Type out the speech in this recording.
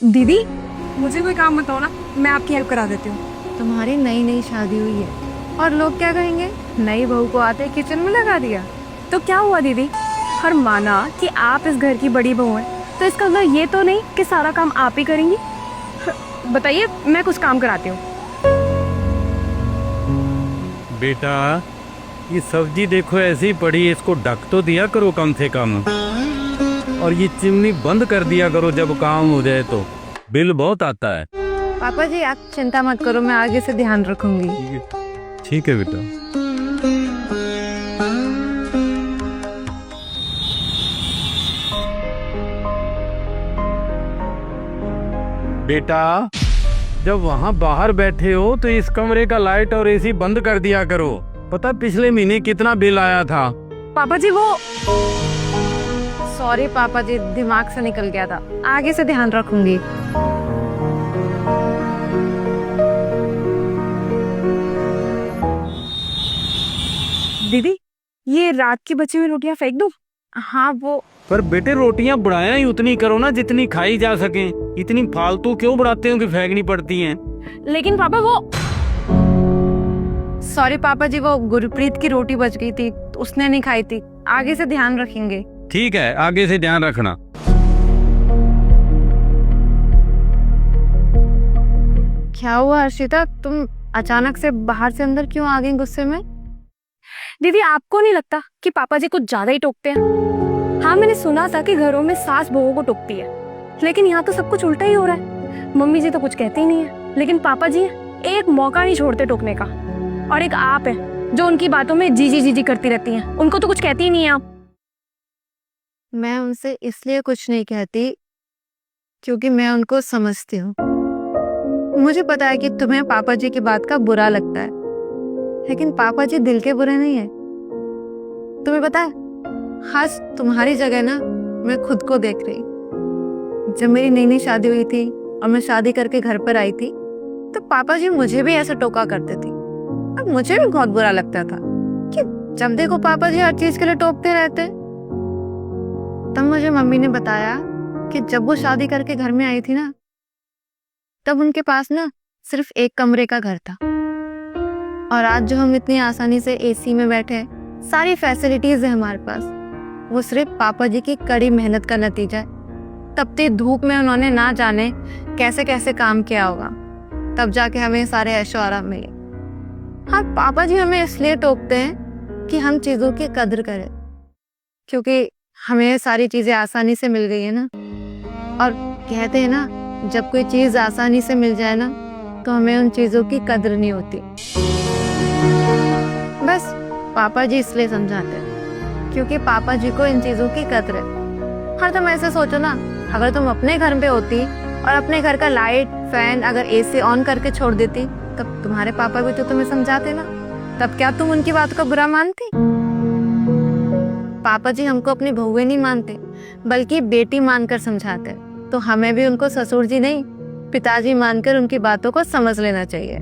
दीदी मुझे कोई काम बताओ ना, मैं आपकी हेल्प करा देती हूँ। तुम्हारी नई नई शादी हुई है और लोग क्या कहेंगे, नई बहू को आते किचन में लगा दिया। तो क्या हुआ दीदी, हर माना कि आप इस घर की बड़ी बहू हैं, तो इसका मतलब ये तो नहीं कि सारा काम आप ही करेंगी। बताइए, मैं कुछ काम कराती हूँ। बेटा ये सब्जी देखो ऐसी ही पड़ी है, इसको ढक तो दिया करो कम से कम, और ये चिमनी बंद कर दिया करो जब काम हो जाए तो, बिल बहुत आता है। पापा जी आप चिंता मत करो, मैं आगे से ध्यान रखूंगी। ठीक है बेटा। बेटा जब वहाँ बाहर बैठे हो तो इस कमरे का लाइट और एसी बंद कर दिया करो। पता पिछले महीने कितना बिल आया था? पापा जी वो सॉरी पापा जी, दिमाग से निकल गया था, आगे से ध्यान रखूंगी। दीदी ये रात की बची हुई रोटियां फेंक दूं? हाँ वो पर बेटे रोटियां बढ़ाया ही उतनी करो ना जितनी खाई जा सके, इतनी फालतू क्यों बढ़ाते हो कि फेंकनी पड़ती हैं? लेकिन पापा वो सॉरी पापा जी, वो गुरप्रीत की रोटी बच गई थी, उसने नहीं खाई थी, आगे से ध्यान रखेंगे। ठीक है, आगे से ध्यान रखना। क्या हुआ हर्षिता, तुम अचानक से बाहर से अंदर क्यों आ गई गुस्से में? दीदी आपको नहीं लगता कि पापा जी कुछ ज्यादा ही टोकते हैं? हाँ मैंने सुना था कि घरों में सास बहुओं को टोकती है, लेकिन यहाँ तो सब कुछ उल्टा ही हो रहा है। मम्मी जी तो कुछ कहते ही नहीं है, लेकिन पापा जी एक मौका नहीं छोड़ते टोकने का। और एक आप है जो उनकी बातों में जीजी जीजी करती रहती हैं, उनको तो कुछ कहती ही नहीं है आप। मैं उनसे इसलिए कुछ नहीं कहती क्योंकि मैं उनको समझती हूँ। मुझे पता है कि तुम्हें पापा जी की बात का बुरा लगता है, लेकिन पापा जी दिल के बुरे नहीं है। तुम्हें पता है, खास तुम्हारी जगह ना मैं खुद को देख रही। जब मेरी नई नई शादी हुई थी और मैं शादी करके घर पर आई थी, तो पापा जी मुझे भी ऐसा टोका करते थे और मुझे भी बहुत बुरा लगता था कि जब देखो पापा जी हर चीज के लिए टोकते रहते। तब मुझे मम्मी ने बताया कि जब वो शादी करके घर में आई थी ना, तब उनके पास ना सिर्फ एक कमरे का घर था, और आज जो हम इतनी आसानी से एसी में बैठे हैं, सारी फैसिलिटीज है हमारे पास, वो सिर्फ पापा जी की कड़ी मेहनत का नतीजा है। तपती धूप में उन्होंने ना जाने कैसे कैसे काम किया होगा, तब जाके हमें सारे ऐशो आराम मिले। हाँ पापा जी हमें इसलिए टोकते हैं कि हम चीजों की कदर करें, क्योंकि हमें सारी चीजें आसानी से मिल गई है ना। और कहते हैं ना, जब कोई चीज आसानी से मिल जाए ना तो हमें उन चीजों की कदर नहीं होती। बस पापा जी इसलिए समझाते हैं क्योंकि पापा जी को इन चीजों की कदर है। हर तुम ऐसे सोचो ना, अगर तुम अपने घर पे होती और अपने घर का लाइट फैन अगर एसी ऑन करके छोड़ देती, तब तुम्हारे पापा भी तो तुम्हें समझाते ना, तब क्या तुम उनकी बात को बुरा मानती? पापा जी हमको अपनी बहुएं नहीं मानते, बल्कि बेटी मानकर समझाते, तो हमें भी उनको ससुर जी नहीं पिताजी मानकर उनकी बातों को समझ लेना चाहिए।